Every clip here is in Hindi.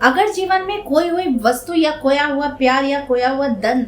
अगर जीवन में खोई हुई वस्तु या खोया हुआ प्यार या खोया हुआ धन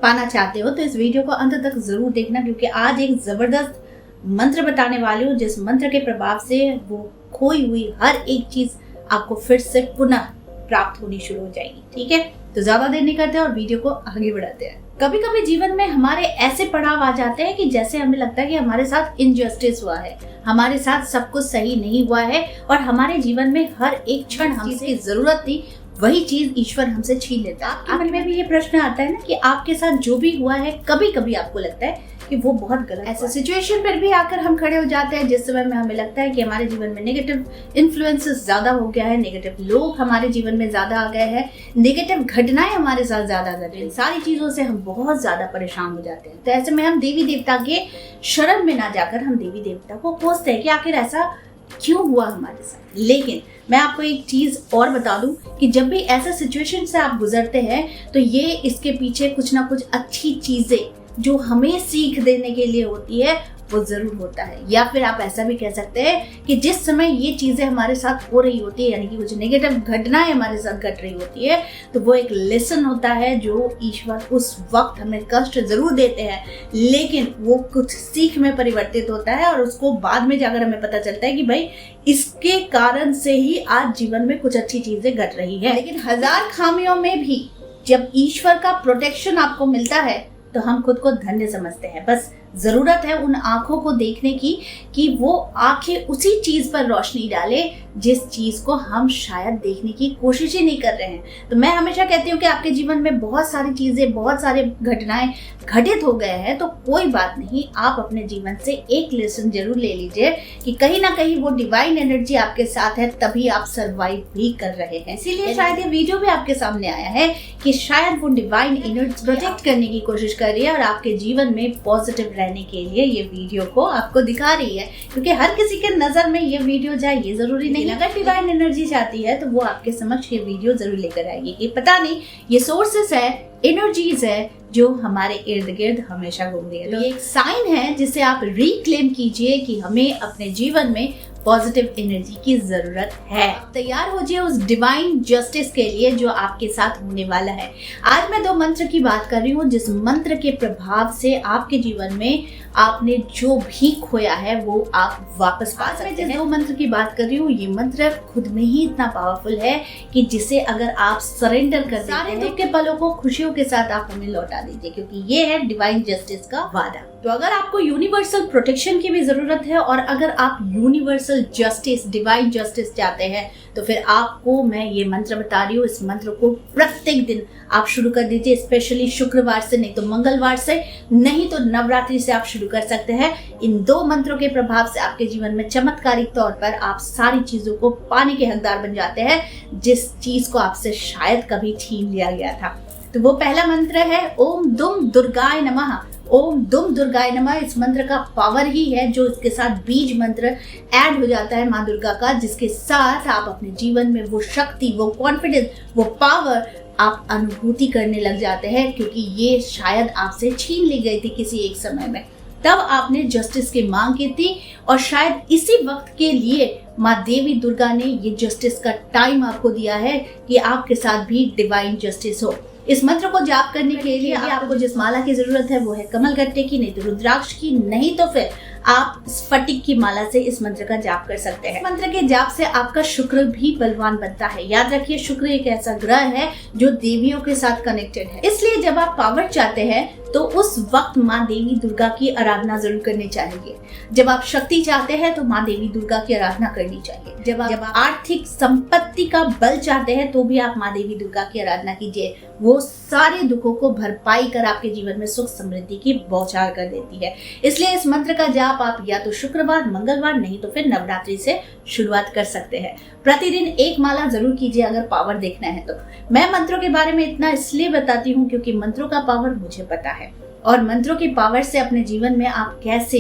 पाना चाहते हो तो इस वीडियो को अंत तक जरूर देखना, क्योंकि आज एक जबरदस्त मंत्र बताने वाली हूँ जिस मंत्र के प्रभाव से वो खोई हुई हर एक चीज आपको फिर से पुनः प्राप्त होनी शुरू हो जाएगी। ठीक है, तो ज्यादा देर नहीं करते और वीडियो को आगे बढ़ाते हैं। कभी कभी जीवन में हमारे ऐसे पड़ाव आ जाते हैं कि जैसे हमें लगता है कि हमारे साथ इनजस्टिस हुआ है, हमारे साथ सब कुछ सही नहीं हुआ है और हमारे जीवन में हर एक क्षण हमसे जरूरत थी वही चीज ईश्वर हमसे छीन लेता है। आपके मन में भी ये प्रश्न आता है ना कि आपके साथ जो भी हुआ है कभी कभी आपको लगता है कि वो बहुत गलत। ऐसे सिचुएशन पर भी आकर हम खड़े हो जाते हैं जिस समय में हमें लगता है कि हमारे जीवन में नेगेटिव इन्फ्लुएंसेस ज्यादा हो गया है, नेगेटिव लोग हमारे जीवन में ज्यादा आ गए हैं, नेगेटिव घटनाएं हमारे साथ ज्यादा आ गई, सारी चीजों से हम बहुत ज्यादा परेशान हो जाते हैं। तो ऐसे में हम देवी देवता के शरण में ना जाकर हम देवी देवता को कोसते हैं कि आखिर ऐसा क्यों हुआ हमारे साथ। लेकिन मैं आपको एक चीज और बता दूं कि जब भी ऐसा सिचुएशन से आप गुजरते हैं तो ये इसके पीछे कुछ ना कुछ अच्छी चीजें जो हमें सीख देने के लिए होती है वो जरूर होता है। या फिर आप ऐसा भी कह सकते हैं कि जिस समय ये चीजें हमारे साथ हो रही होती है, यानी कि कुछ नेगेटिव घटनाएं हमारे साथ घट रही होती है, तो वो एक लेसन होता है जो ईश्वर उस वक्त हमें कष्ट जरूर देते हैं, लेकिन वो कुछ सीख में परिवर्तित होता है और उसको बाद में जाकर हमें पता चलता है कि भाई इसके कारण से ही आज जीवन में कुछ अच्छी चीजें घट रही है। लेकिन हजार खामियों में भी जब ईश्वर का प्रोटेक्शन आपको मिलता है तो हम खुद को धन्य समझते हैं। बस जरूरत है उन आंखों को देखने की कि वो आंखें उसी चीज पर रोशनी डाले जिस चीज को हम शायद देखने की कोशिश ही नहीं कर रहे हैं। तो मैं हमेशा कहती हूँ कि आपके जीवन में बहुत सारी चीजें, बहुत सारे घटनाएं घटित हो गए हैं तो कोई बात नहीं, आप अपने जीवन से एक लेसन जरूर ले लीजिए कि कहीं ना कहीं वो डिवाइन एनर्जी आपके साथ है, तभी आप सर्वाइव भी कर रहे हैं। इसीलिए शायद ये वीडियो भी आपके सामने आया है कि शायद वो डिवाइन एनर्जी प्रोटेक्ट करने की कोशिश कर रही है और आपके जीवन में पॉजिटिव रहने के लिए ये वीडियो को आपको दिखा रही है। क्योंकि हर किसी के नजर में ये वीडियो जाए ये जरूरी नहीं, अगर डिवाइन एनर्जी चाहती है तो वो आपके समक्ष ये वीडियो जरूर लेकर आएगी कि पता नहीं ये सोर्सेस है, एनर्जीज है जो हमारे इर्द गिर्द हमेशा घूम रही है। तो ये एक साइन है जिसे आप रिक्लेम कीजिए कि हमें अपने जीवन में पॉजिटिव एनर्जी की जरूरत है। तैयार हो जाइए उस डिवाइन जस्टिस के लिए जो आपके साथ होने वाला है। आज मैं 2 मंत्र की बात कर रही हूँ जिस मंत्र के प्रभाव से आपके जीवन में आपने जो भी खोया है वो आप वापस पा सकते हैं। जिस 2 मंत्र की बात कर रही हूँ ये मंत्र खुद में ही इतना पावरफुल है कि जिसे अगर आप सरेंडर कर सारे दुख के पलों को खुशियों के साथ आप हमें लौटा दीजिए, क्योंकि ये है डिवाइन जस्टिस का वादा। तो अगर आपको यूनिवर्सल प्रोटेक्शन की भी जरूरत है और अगर आप यूनिवर्सल जस्टिस, डिवाइन जस्टिस चाहते हैं तो फिर आपको मैं ये मंत्र बता रही हूँ। इस मंत्र को प्रत्येक दिन आप शुरू कर दीजिए, स्पेशली शुक्रवार से, नहीं तो मंगलवार से, नहीं तो नवरात्रि से आप शुरू कर सकते हैं। इन 2 मंत्रों के प्रभाव से आपके जीवन में चमत्कारिक तौर पर आप सारी चीजों को पाने के हकदार बन जाते हैं जिस चीज को आपसे शायद कभी छीन लिया गया था। तो वो पहला मंत्र है ओम दुम दुर्गाय नमः। ओम दुम दुर्गाय नमः इस मंत्र का पावर ही है जो इसके साथ बीज मंत्र ऐड हो जाता है माँ दुर्गा का, जिसके साथ आप अपने जीवन में वो शक्ति, वो कॉन्फिडेंस, वो पावर आप अनुभूति करने लग जाते हैं, क्योंकि ये शायद आपसे छीन ली गई थी किसी एक समय में। तब आपने जस्टिस की मांग की थी और शायद इसी वक्त के लिए माँ देवी दुर्गा ने ये जस्टिस का टाइम आपको दिया है कि आपके साथ भी डिवाइन जस्टिस हो। इस मंत्र को जाप करने के लिए आपको जिस माला की जरूरत है वो है कमलगट्टे की, नहीं तो रुद्राक्ष की, नहीं तो फिर आप स्फटिक की माला से इस मंत्र का जाप कर सकते हैं। मंत्र के जाप से आपका शुक्र भी बलवान बनता है। याद रखिए शुक्र एक ऐसा ग्रह है जो देवियों के साथ कनेक्टेड है, इसलिए जब आप पावर चाहते हैं तो उस वक्त माँ देवी दुर्गा की आराधना जरूर करनी चाहिए। जब आप शक्ति चाहते हैं तो माँ देवी दुर्गा की आराधना करनी चाहिए। जब आप आर्थिक संपत्ति का बल चाहते हैं तो भी आप माँ देवी दुर्गा की आराधना कीजिए। वो सारे दुखों को भरपाई कर आपके जीवन में सुख समृद्धि की बौछार कर देती है। इसलिए इस मंत्र का जाप आप या तो शुक्रवार, मंगलवार, नहीं तो फिर नवरात्रि से शुरुआत कर सकते हैं। प्रतिदिन 1 माला जरूर कीजिए अगर पावर देखना है तो। मैं मंत्रों के बारे में इतना इसलिए बताती हूँ क्योंकि मंत्रों का पावर मुझे पता है और मंत्रों की पावर से अपने जीवन में आप कैसे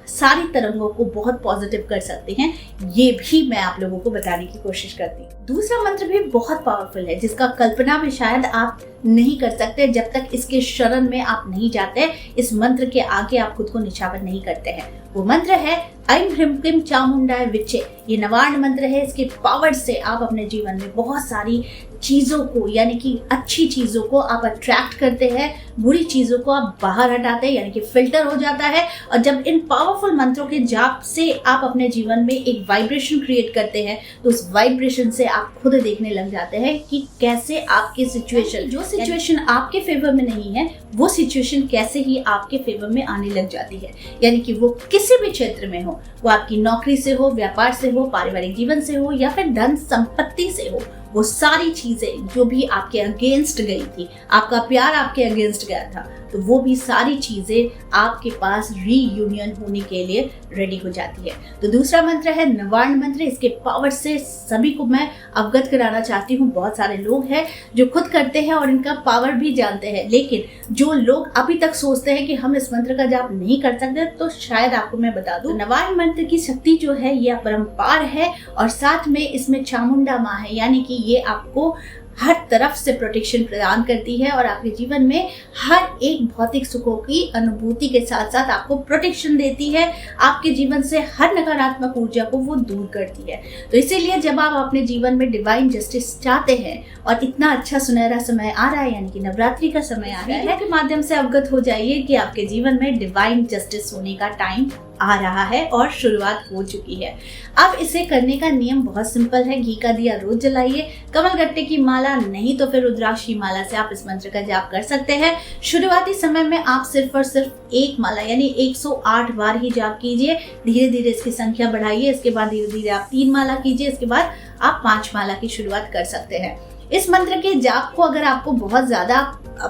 सारी तरंगों को बहुत पॉजिटिव कर सकते हैं ये भी मैं आप लोगों को बताने की कोशिश करती हूँ। दूसरा मंत्र भी बहुत पावरफुल है जिसका कल्पना भी शायद आप नहीं कर सकते जब तक इसके शरण में आप नहीं जाते, इस मंत्र के आगे आप खुद को निछावर नहीं करते हैं। वो मंत्र है ऐं ह्रीं क्लीं चामुंडाय विचे, ये नवार्ण मंत्र है। इसके पावर से आप अपने जीवन में बहुत सारी चीजों को, यानी कि अच्छी चीजों को आप अट्रैक्ट करते हैं, बुरी चीजों को आप बाहर हटाते हैं, यानी कि फिल्टर हो जाता है। और जब इन पावरफुल मंत्रों के जाप से आप अपने जीवन में एक वाइब्रेशन क्रिएट करते हैं, तो उस वाइब्रेशन से आप खुद देखने लग जाते हैं कि कैसे आपकी सिचुएशन, जो सिचुएशन आपके फेवर में नहीं है, वो सिचुएशन कैसे ही आपके फेवर में आने लग जाती है। यानी कि वो किसी भी क्षेत्र में हो, वो आपकी नौकरी से हो, व्यापार से हो, पारिवारिक जीवन से हो, या फिर धन संपत्ति से हो, वो सारी चीजें जो भी आपके अगेंस्ट गई थी, आपका प्यार आपके अगेंस्ट गया था, तो वो भी सारी चीजें आपके पास रीयूनियन होने के लिए रेडी हो जाती है। तो दूसरा मंत्र है नवार्ण मंत्र। इसके पावर से सभी को मैं अवगत कराना चाहती हूँ। बहुत सारे लोग हैं जो खुद करते हैं और इनका पावर भी जानते हैं, लेकिन जो लोग अभी तक सोचते हैं कि हम इस मंत्र का जाप नहीं कर सकते, तो शायद आपको मैं बता दूं, नवार्ण मंत्र की शक्ति जो है ये अपरंपार है, और साथ में इसमें चामुंडा माँ है, यानी कि ये आपको हर तरफ से प्रोटेक्शन प्रदान करती है और आपके जीवन में हर एक भौतिक सुखों की अनुभूति के साथ साथ आपको प्रोटेक्शन देती है। आपके जीवन से हर नकारात्मक ऊर्जा को वो दूर करती है। तो इसीलिए जब आप अपने जीवन में डिवाइन जस्टिस चाहते हैं और इतना अच्छा सुनहरा समय आ रहा है, यानी कि नवरात्रि का समय आ रहा है, के माध्यम से अवगत हो जाइए कि आपके जीवन में डिवाइन जस्टिस होने का टाइम आ रहा है और शुरुआत हो चुकी है। अब इसे करने का नियम बहुत सिंपल है। घी का दिया रोज जलाइए, कमलगट्टे की माला नहीं तो फिर रुद्राक्ष की माला से आप इस मंत्र का जाप कर सकते हैं। शुरुआती समय में आप सिर्फ और सिर्फ एक माला यानी 108 बार ही जाप कीजिए। धीरे धीरे इसकी संख्या बढ़ाइए। इसके बाद धीरे धीरे आप 3 माला कीजिए। इसके बाद आप 5 माला की शुरुआत कर सकते हैं। इस मंत्र के जाप को अगर आपको बहुत ज्यादा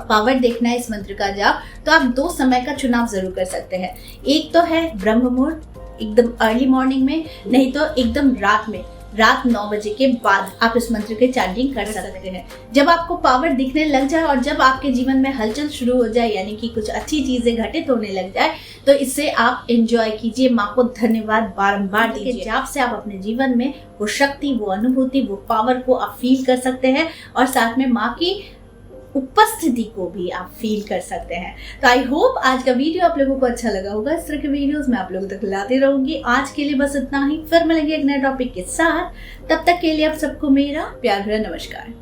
पावर देखना है इस मंत्र का जाप, तो आप 2 समय का चुनाव जरूर कर सकते हैं। एक तो है ब्रह्म मुहूर्त, एकदम अर्ली मॉर्निंग में, नहीं तो एकदम रात में, रात 9 बजे के बाद आप इस मंत्र के चैंटिंग कर सकते हैं। जब आपको पावर दिखने लग जाए और जब आपके जीवन में हलचल शुरू हो जाए, यानी कि कुछ अच्छी चीजें घटित होने लग जाए, तो इससे आप एंजॉय कीजिए, माँ को धन्यवाद बारंबार दीजिए। जाप से आप अपने जीवन में वो शक्ति, वो अनुभूति, वो पावर को आप फील कर सकते हैं और साथ में माँ की उपस्थिति को भी आप फील कर सकते हैं। तो आई होप आज का वीडियो आप लोगों को अच्छा लगा होगा। इस तरह के वीडियोस मैं आप लोगों तक लाती रहूंगी। आज के लिए बस इतना ही, फिर मिलेंगे एक नए टॉपिक के साथ। तब तक के लिए आप सबको मेरा प्यार भरा नमस्कार।